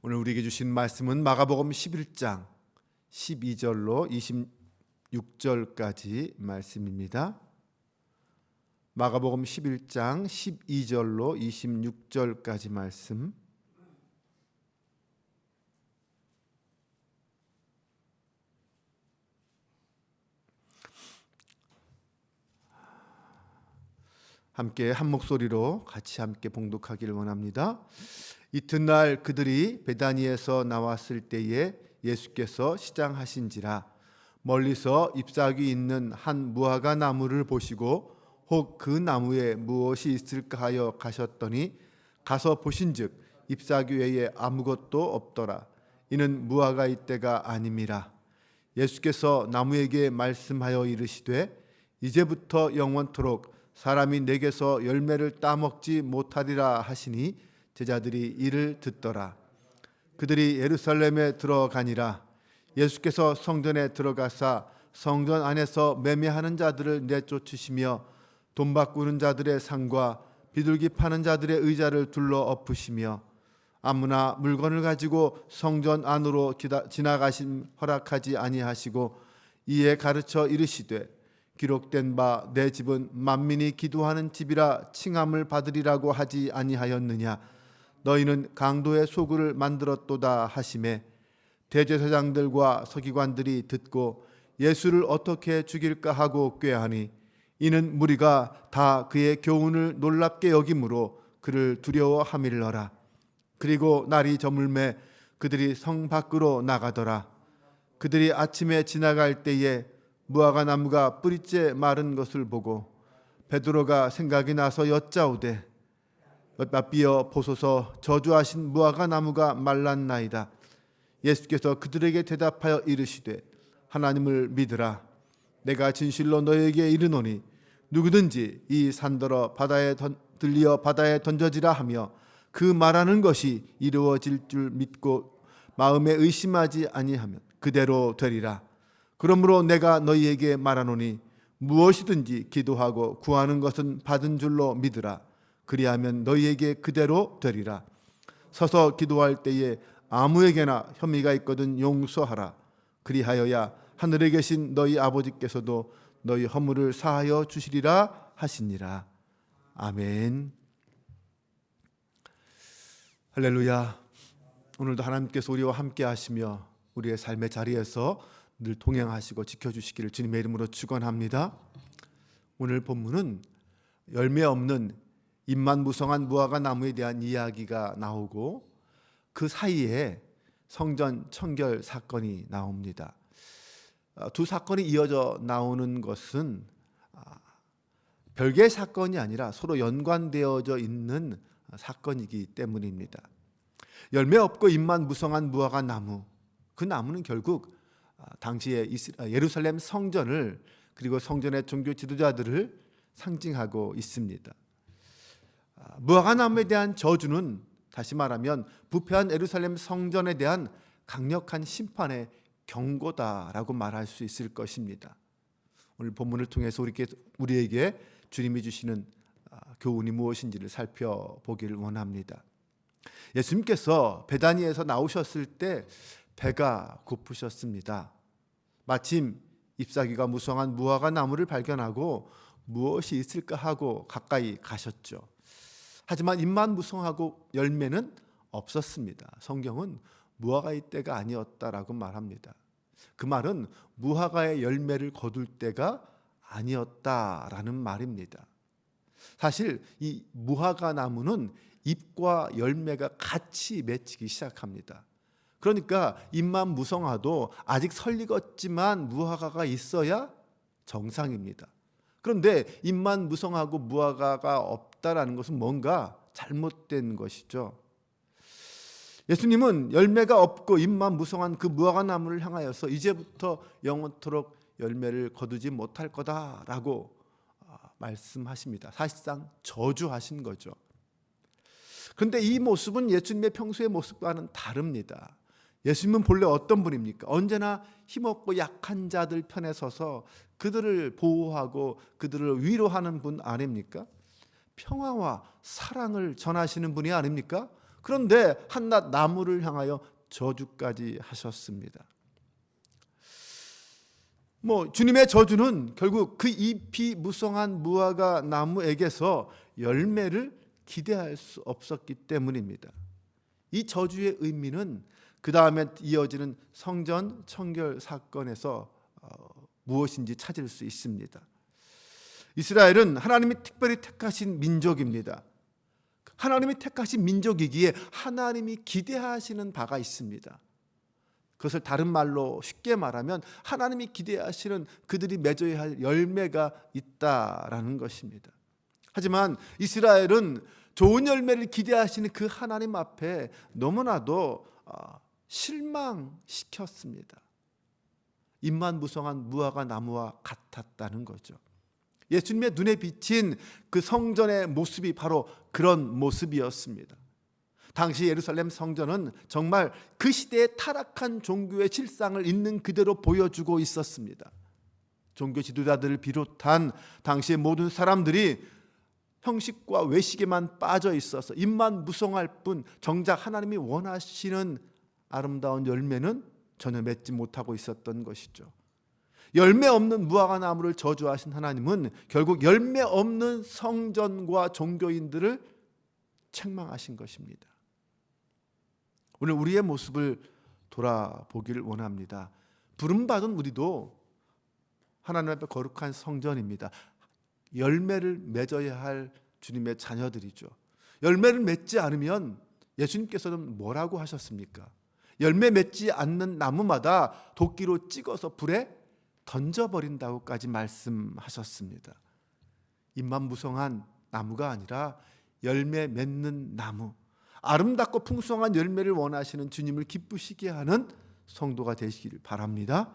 오늘 우리에게 주신 말씀은 마가복음 11장 12절로 26절까지 말씀입니다. 마가복음 11장 12절로 26절까지 말씀. 함께 한 목소리로 같이 함께 봉독하기를 원합니다. 이튿날 그들이 베다니에서 나왔을 때에 예수께서 시장하신지라 멀리서 잎사귀 있는 한 무화과 나무를 보시고 혹 그 나무에 무엇이 있을까 하여 가셨더니 가서 보신즉 잎사귀 외에 아무것도 없더라. 이는 무화과 잇대가 아님이라. 예수께서 나무에게 말씀하여 이르시되 이제부터 영원토록 사람이 내게서 열매를 따먹지 못하리라 하시니 제자들이 이를 듣더라. 그들이 예루살렘에 들어가니라. 예수께서 성전에 들어가사 성전 안에서 매매하는 자들을 내쫓으시며 돈 바꾸는 자들의 상과 비둘기 파는 자들의 의자를 둘러 엎으시며 아무나 물건을 가지고 성전 안으로 지나가심 허락하지 아니하시고 이에 가르쳐 이르시되 기록된 바 내 집은 만민이 기도하는 집이라 칭함을 받으리라고 하지 아니하였느냐. 너희는 강도의 소굴을 만들었도다 하시매 대제사장들과 서기관들이 듣고 예수를 어떻게 죽일까 하고 꾀하니 이는 무리가 다 그의 교훈을 놀랍게 여김으로 그를 두려워함일러라. 그리고 날이 저물매 그들이 성 밖으로 나가더라. 그들이 아침에 지나갈 때에 무화과 나무가 뿌리째 마른 것을 보고 베드로가 생각이 나서 여짜오되 엿바삐어 보소서 저주하신 무화과 나무가 말랐나이다. 예수께서 그들에게 대답하여 이르시되 하나님을 믿으라. 내가 진실로 너에게 이르노니 누구든지 이 산더러 들리어 바다에 던져지라 하며 그 말하는 것이 이루어질 줄 믿고 마음에 의심하지 아니하면 그대로 되리라. 그러므로 내가 너희에게 말하노니 무엇이든지 기도하고 구하는 것은 받은 줄로 믿으라. 그리하면 너희에게 그대로 되리라. 서서 기도할 때에 아무에게나 혐의가 있거든 용서하라. 그리하여야 하늘에 계신 너희 아버지께서도 너희 허물을 사하여 주시리라 하시니라. 아멘. 할렐루야. 오늘도 하나님께서 우리와 함께 하시며 우리의 삶의 자리에서 늘 동행하시고 지켜주시기를 주님의 이름으로 축원합니다. 오늘 본문은 열매 없는 잎만 무성한 무화과 나무에 대한 이야기가 나오고 그 사이에 성전 청결 사건이 나옵니다. 두 사건이 이어져 나오는 것은 별개의 사건이 아니라 서로 연관되어져 있는 사건이기 때문입니다. 열매 없고 잎만 무성한 무화과 나무, 그 나무는 결국 당시에 예루살렘 성전을 그리고 성전의 종교 지도자들을 상징하고 있습니다. 무화과 나무에 대한 저주는 다시 말하면 부패한 예루살렘 성전에 대한 강력한 심판의 경고다라고 말할 수 있을 것입니다. 오늘 본문을 통해서 우리에게 주님이 주시는 교훈이 무엇인지를 살펴보기를 원합니다. 예수님께서 베다니에서 나오셨을 때 배가 고프셨습니다. 마침 잎사귀가 무성한 무화과 나무를 발견하고 무엇이 있을까 하고 가까이 가셨죠. 하지만 잎만 무성하고 열매는 없었습니다. 성경은 무화과의 때가 아니었다라고 말합니다. 그 말은 무화과의 열매를 거둘 때가 아니었다라는 말입니다. 사실 이 무화과 나무는 잎과 열매가 같이 맺히기 시작합니다. 그러니까 잎만 무성하도 아직 설익었지만 무화과가 있어야 정상입니다. 그런데 잎만 무성하고 무화과가 없다라는 것은 뭔가 잘못된 것이죠. 예수님은 열매가 없고 잎만 무성한 그 무화과 나무를 향하여서 이제부터 영원토록 열매를 거두지 못할 거다라고 말씀하십니다. 사실상 저주하신 거죠. 그런데 이 모습은 예수님의 평소의 모습과는 다릅니다. 예수님은 본래 어떤 분입니까? 언제나 힘없고 약한 자들 편에 서서 그들을 보호하고 그들을 위로하는 분 아닙니까? 평화와 사랑을 전하시는 분이 아닙니까? 그런데 한낱 나무를 향하여 저주까지 하셨습니다. 주님의 저주는 결국 그 잎이 무성한 무화과 나무에게서 열매를 기대할 수 없었기 때문입니다. 이 저주의 의미는 그 다음에 이어지는 성전 청결 사건에서 무엇인지 찾을 수 있습니다. 이스라엘은 하나님이 특별히 택하신 민족입니다. 하나님이 택하신 민족이기에 하나님이 기대하시는 바가 있습니다. 그것을 다른 말로 쉽게 말하면 하나님이 기대하시는 그들이 맺어야 할 열매가 있다라는 것입니다. 하지만 이스라엘은 좋은 열매를 기대하시는 그 하나님 앞에 너무나도 실망시켰습니다. 잎만 무성한 무화과 나무와 같았다는 거죠. 예수님의 눈에 비친 그 성전의 모습이 바로 그런 모습이었습니다. 당시 예루살렘 성전은 정말 그 시대의 타락한 종교의 실상을 있는 그대로 보여주고 있었습니다. 종교 지도자들을 비롯한 당시의 모든 사람들이 형식과 외식에만 빠져 있어서 잎만 무성할 뿐 정작 하나님이 원하시는 아름다운 열매는 전혀 맺지 못하고 있었던 것이죠. 열매 없는 무화과 나무를 저주하신 하나님은 결국 열매 없는 성전과 종교인들을 책망하신 것입니다. 오늘 우리의 모습을 돌아보기를 원합니다. 부름받은 우리도 하나님 앞에 거룩한 성전입니다. 열매를 맺어야 할 주님의 자녀들이죠. 열매를 맺지 않으면 예수님께서는 뭐라고 하셨습니까? 열매 맺지 않는 나무마다 도끼로 찍어서 불에 던져버린다고까지 말씀하셨습니다. 잎만 무성한 나무가 아니라 열매 맺는 나무, 아름답고 풍성한 열매를 원하시는 주님을 기쁘시게 하는 성도가 되시길 바랍니다.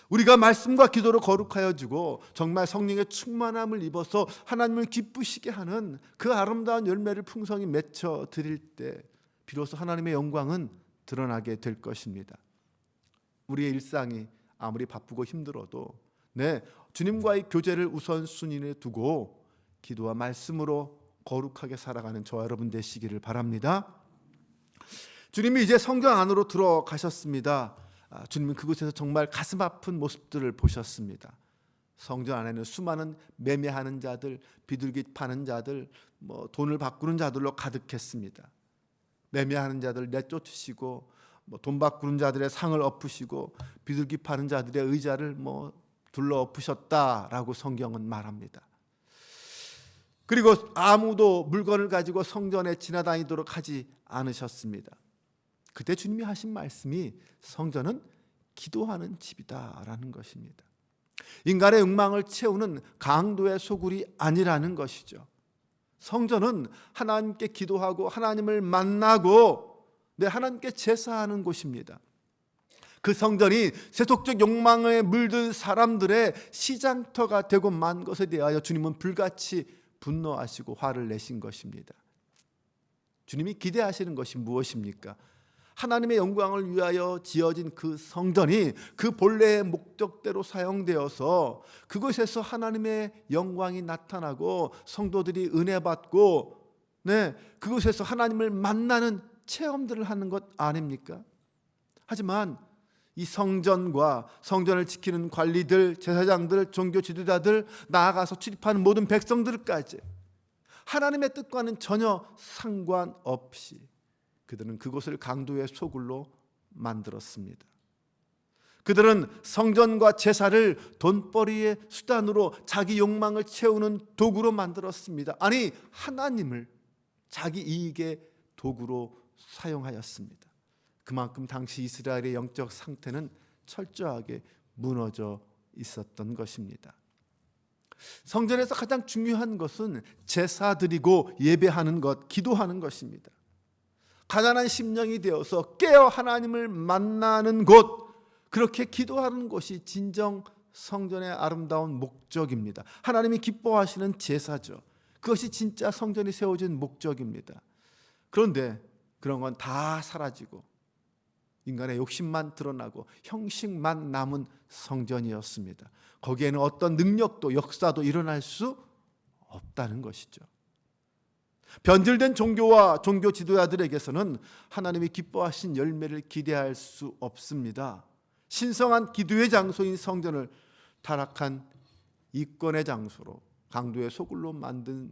우리가 말씀과 기도로 거룩하여지고 정말 성령의 충만함을 입어서 하나님을 기쁘시게 하는 그 아름다운 열매를 풍성히 맺혀 드릴 때 비로소 하나님의 영광은 드러나게 될 것입니다. 우리의 일상이 아무리 바쁘고 힘들어도 주님과의 교제를 우선순위에 두고 기도와 말씀으로 거룩하게 살아가는 저와 여러분 되시기를 바랍니다. 주님이 이제 성전 안으로 들어가셨습니다. 주님은 그곳에서 정말 가슴 아픈 모습들을 보셨습니다. 성전 안에는 수많은 매매하는 자들, 비둘기 파는 자들, 돈을 바꾸는 자들로 가득했습니다. 매매하는 자들 내쫓으시고 돈 바꾸는 자들의 상을 엎으시고 비둘기 파는 자들의 의자를 둘러 엎으셨다라고 성경은 말합니다. 그리고 아무도 물건을 가지고 성전에 지나다니도록 하지 않으셨습니다. 그때 주님이 하신 말씀이 성전은 기도하는 집이다라는 것입니다. 인간의 욕망을 채우는 강도의 소굴이 아니라는 것이죠. 성전은 하나님께 기도하고 하나님을 만나고 하나님께 제사하는 곳입니다. 그 성전이 세속적 욕망에 물든 사람들의 시장터가 되고 만 것에 대하여 주님은 불같이 분노하시고 화를 내신 것입니다. 주님이 기대하시는 것이 무엇입니까? 하나님의 영광을 위하여 지어진 그 성전이 그 본래의 목적대로 사용되어서 그곳에서 하나님의 영광이 나타나고 성도들이 은혜 받고 그곳에서 하나님을 만나는 체험들을 하는 것 아닙니까? 하지만 이 성전과 성전을 지키는 관리들, 제사장들, 종교 지도자들, 나아가서 출입하는 모든 백성들까지 하나님의 뜻과는 전혀 상관없이 그들은 그곳을 강도의 소굴로 만들었습니다. 그들은 성전과 제사를 돈벌이의 수단으로 자기 욕망을 채우는 도구로 만들었습니다. 아니, 하나님을 자기 이익의 도구로 사용하였습니다. 그만큼 당시 이스라엘의 영적 상태는 철저하게 무너져 있었던 것입니다. 성전에서 가장 중요한 것은 제사 드리고 예배하는 것, 기도하는 것입니다. 가난한 심령이 되어서 깨어 하나님을 만나는 곳, 그렇게 기도하는 곳이 진정 성전의 아름다운 목적입니다. 하나님이 기뻐하시는 제사죠. 그것이 진짜 성전이 세워진 목적입니다. 그런데 그런 건 다 사라지고 인간의 욕심만 드러나고 형식만 남은 성전이었습니다. 거기에는 어떤 능력도 역사도 일어날 수 없다는 것이죠. 변질된 종교와 종교 지도자들에게서는 하나님이 기뻐하신 열매를 기대할 수 없습니다. 신성한 기도의 장소인 성전을 타락한 이권의 장소로, 강도의 소굴로 만든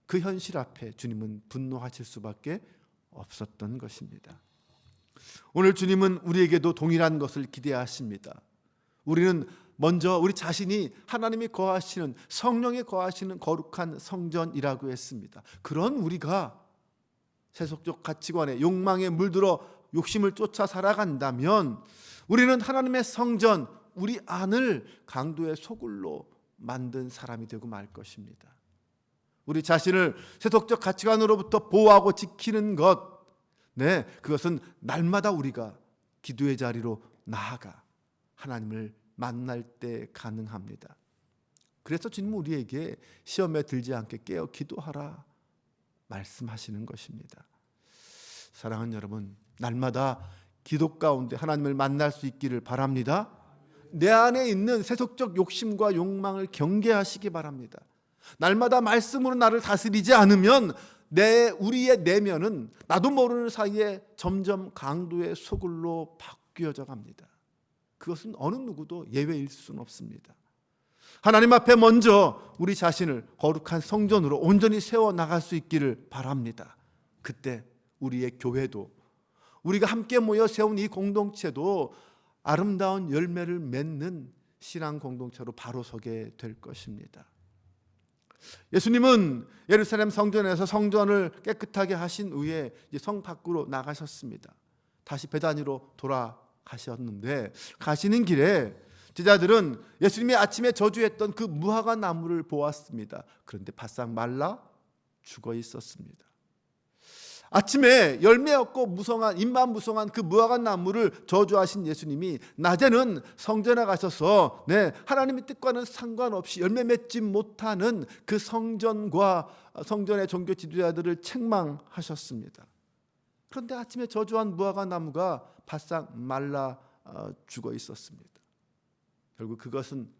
그 현실 앞에 주님은 분노하실 수밖에 없었던 것입니다. 오늘 주님은 우리에게도 동일한 것을 기대하십니다. 우리는 먼저 우리 자신이 하나님이 거하시는, 성령이 거하시는 거룩한 성전이라고 했습니다. 그런 우리가 세속적 가치관에 욕망에 물들어 욕심을 쫓아 살아간다면 우리는 하나님의 성전, 우리 안을 강도의 소굴로 만든 사람이 되고 말 것입니다. 우리 자신을 세속적 가치관으로부터 보호하고 지키는 것, 그것은 날마다 우리가 기도의 자리로 나아가 하나님을 만날 때 가능합니다. 그래서 주님은 우리에게 시험에 들지 않게 깨어 기도하라 말씀하시는 것입니다. 사랑하는 여러분, 날마다 기도 가운데 하나님을 만날 수 있기를 바랍니다. 내 안에 있는 세속적 욕심과 욕망을 경계하시기 바랍니다. 날마다 말씀으로 나를 다스리지 않으면 우리의 내면은 나도 모르는 사이에 점점 강도의 소굴로 바뀌어져 갑니다. 그것은 어느 누구도 예외일 수는 없습니다. 하나님 앞에 먼저 우리 자신을 거룩한 성전으로 온전히 세워나갈 수 있기를 바랍니다. 그때 우리의 교회도, 우리가 함께 모여 세운 이 공동체도 아름다운 열매를 맺는 신앙 공동체로 바로 서게 될 것입니다. 예수님은 예루살렘 성전에서 성전을 깨끗하게 하신 후에 성 밖으로 나가셨습니다. 다시 베다니로 돌아가셨는데, 가시는 길에 제자들은 예수님이 아침에 저주했던 그 무화과 나무를 보았습니다. 그런데 바싹 말라 죽어 있었습니다. 아침에 열매 없고 잎만 무성한 그 무화과 나무를 저주하신 예수님이 낮에는 성전에 가셔서 하나님의 뜻과는 상관없이 열매 맺지 못하는 그 성전과 성전의 종교 지도자들을 책망하셨습니다. 그런데 아침에 저주한 무화과 나무가 바싹 말라 죽어 있었습니다. 결국 그것은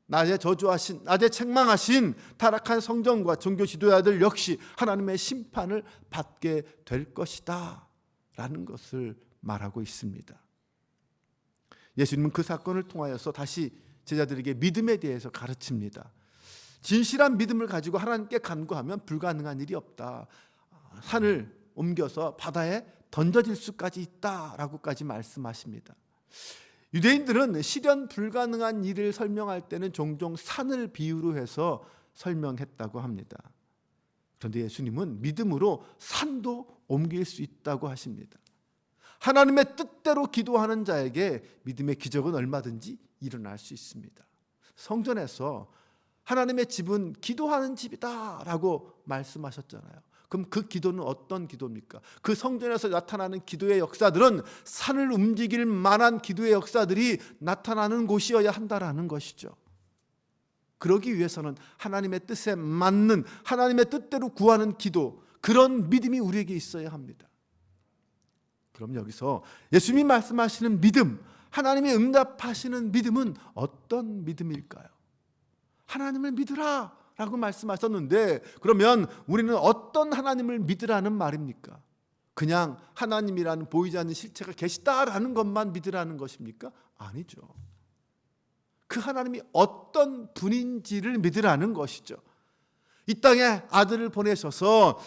낮에 저주하신, 낮에 책망하신 타락한 성전과 종교 지도자들 역시 하나님의 심판을 받게 될 것이다 라는 것을 말하고 있습니다. 예수님은 그 사건을 통하여서 다시 제자들에게 믿음에 대해서 가르칩니다. 진실한 믿음을 가지고 하나님께 간구하면 불가능한 일이 없다. 산을 옮겨서 바다에 던져질 수까지 있다라고까지 말씀하십니다. 유대인들은 실현 불가능한 일을 설명할 때는 종종 산을 비유로 해서 설명했다고 합니다. 그런데 예수님은 믿음으로 산도 옮길 수 있다고 하십니다. 하나님의 뜻대로 기도하는 자에게 믿음의 기적은 얼마든지 일어날 수 있습니다. 성전에서 하나님의 집은 기도하는 집이다 라고 말씀하셨잖아요. 그럼 그 기도는 어떤 기도입니까? 그 성전에서 나타나는 기도의 역사들은 산을 움직일 만한 기도의 역사들이 나타나는 곳이어야 한다라는 것이죠. 그러기 위해서는 하나님의 뜻에 맞는, 하나님의 뜻대로 구하는 기도, 그런 믿음이 우리에게 있어야 합니다. 그럼 여기서 예수님이 말씀하시는 믿음, 하나님이 응답하시는 믿음은 어떤 믿음일까요? 하나님을 믿으라 라고 말씀하셨는데, 그러면 우리는 어떤 하나님을 믿으라는 말입니까? 그냥 하나님이라는 보이지 않는 실체가 계시다라는 것만 믿으라는 것입니까? 아니죠. 그 하나님이 어떤 분인지를 믿으라는 것이죠. 이 땅에 아들을 보내셔서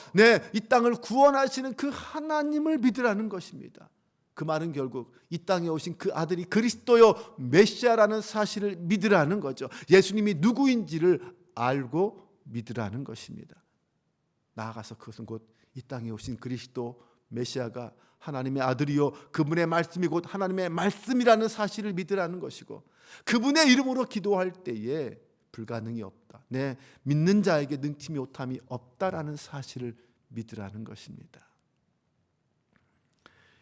이 땅을 구원하시는 그 하나님을 믿으라는 것입니다. 그 말은 결국 이 땅에 오신 그 아들이 그리스도요 메시아라는 사실을 믿으라는 거죠. 예수님이 누구인지를 알고 믿으라는 것입니다. 나아가서 그것은 곧 이 땅에 오신 그리스도 메시아가 하나님의 아들이요 그분의 말씀이 곧 하나님의 말씀이라는 사실을 믿으라는 것이고, 그분의 이름으로 기도할 때에 불가능이 없다, 믿는 자에게 능팀이 오탐이 없다라는 사실을 믿으라는 것입니다.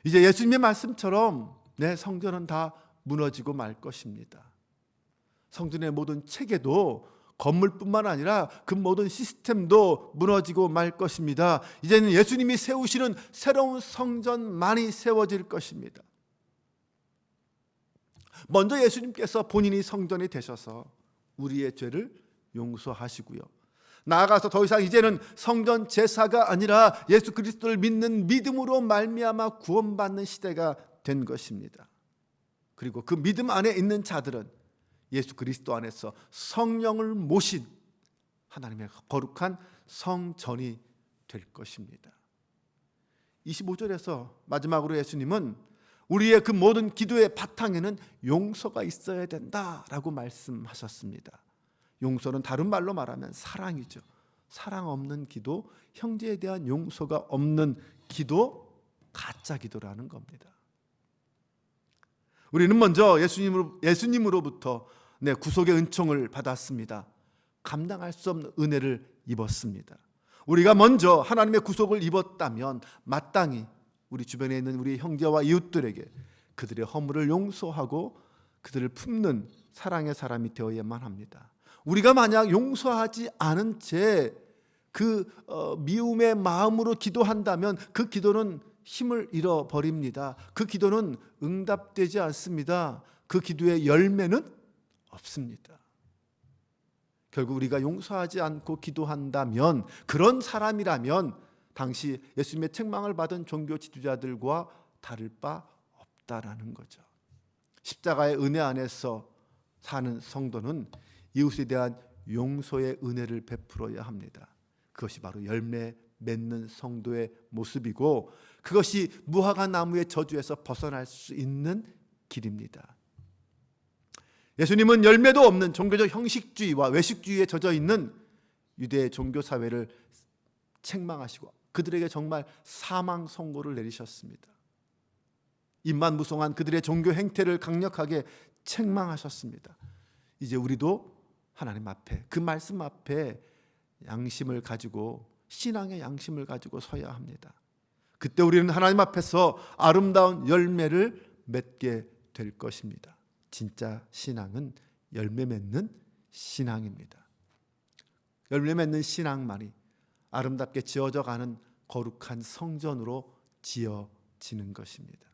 이제 예수님의 말씀처럼 성전은 다 무너지고 말 것입니다. 성전의 모든 체계도, 건물뿐만 아니라 그 모든 시스템도 무너지고 말 것입니다. 이제는 예수님이 세우시는 새로운 성전만이 세워질 것입니다. 먼저 예수님께서 본인이 성전이 되셔서 우리의 죄를 용서하시고요, 나아가서 더 이상 이제는 성전 제사가 아니라 예수 그리스도를 믿는 믿음으로 말미암아 구원받는 시대가 된 것입니다. 그리고 그 믿음 안에 있는 자들은 예수 그리스도 안에서 성령을 모신 하나님의 거룩한 성전이 될 것입니다. 25절에서 마지막으로 예수님은 우리의 그 모든 기도의 바탕에는 용서가 있어야 된다라고 말씀하셨습니다. 용서는 다른 말로 말하면 사랑이죠. 사랑 없는 기도, 형제에 대한 용서가 없는 기도, 가짜 기도라는 겁니다. 우리는 먼저 예수님으로부터 구속의 은총을 받았습니다. 감당할 수 없는 은혜를 입었습니다. 우리가 먼저 하나님의 구속을 입었다면 마땅히 우리 주변에 있는 우리 형제와 이웃들에게 그들의 허물을 용서하고 그들을 품는 사랑의 사람이 되어야만 합니다. 우리가 만약 용서하지 않은 채 그 미움의 마음으로 기도한다면 그 기도는 힘을 잃어버립니다. 그 기도는 응답되지 않습니다. 그 기도의 열매는 없습니다. 결국 우리가 용서하지 않고 기도한다면, 그런 사람이라면 당시 예수님의 책망을 받은 종교 지도자들과 다를 바 없다라는 거죠. 십자가의 은혜 안에서 사는 성도는 이웃에 대한 용서의 은혜를 베풀어야 합니다. 그것이 바로 열매 맺는 성도의 모습이고, 그것이 무화과 나무의 저주에서 벗어날 수 있는 길입니다. 예수님은 열매도 없는 종교적 형식주의와 외식주의에 젖어 있는 유대 종교 사회를 책망하시고 그들에게 정말 사망 선고를 내리셨습니다. 입만무성한 그들의 종교 행태를 강력하게 책망하셨습니다. 이제 우리도 하나님 앞에, 그 말씀 앞에 양심을 가지고, 신앙의 양심을 가지고 서야 합니다. 그때 우리는 하나님 앞에서 아름다운 열매를 맺게 될 것입니다. 진짜 신앙은 열매 맺는 신앙입니다. 열매 맺는 신앙만이 아름답게 지어져 가는 거룩한 성전으로 지어지는 것입니다.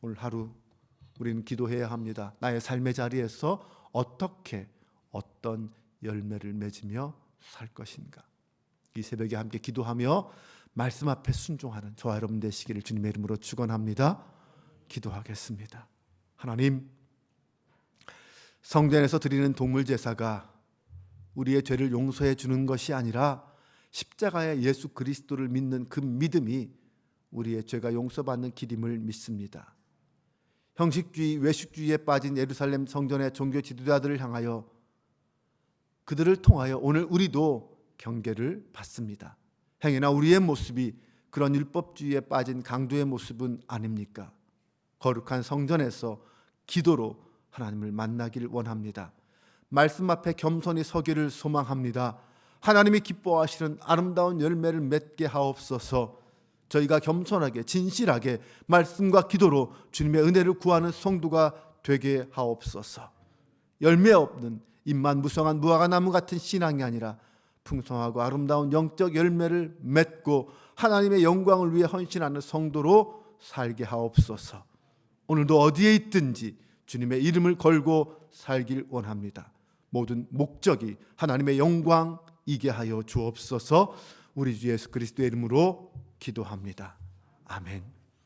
오늘 하루 우리는 기도해야 합니다. 나의 삶의 자리에서 어떤 열매를 맺으며 살 것인가. 이 새벽에 함께 기도하며 말씀 앞에 순종하는 저와 여러분 되시기를 주님의 이름으로 축원합니다. 기도하겠습니다. 하나님, 성전에서 드리는 동물 제사가 우리의 죄를 용서해 주는 것이 아니라 십자가의 예수 그리스도를 믿는 그 믿음이 우리의 죄가 용서받는 길임을 믿습니다. 형식주의, 외식주의에 빠진 예루살렘 성전의 종교 지도자들을 향하여, 그들을 통하여 오늘 우리도 경계를 받습니다. 행여나 우리의 모습이 그런 율법주의에 빠진 강도의 모습은 아닙니까? 거룩한 성전에서 기도로 하나님을 만나길 원합니다. 말씀 앞에 겸손히 서기를 소망합니다. 하나님이 기뻐하시는 아름다운 열매를 맺게 하옵소서. 저희가 겸손하게 진실하게 말씀과 기도로 주님의 은혜를 구하는 성도가 되게 하옵소서. 열매 없는 입만 무성한 무화과 나무 같은 신앙이 아니라 풍성하고 아름다운 영적 열매를 맺고 하나님의 영광을 위해 헌신하는 성도로 살게 하옵소서. 오늘도 어디에 있든지 주님의 이름을 걸고 살길 원합니다. 모든 목적이 하나님의 영광이게 하여 주옵소서. 우리 주 예수 그리스도의 이름으로 기도합니다. 아멘.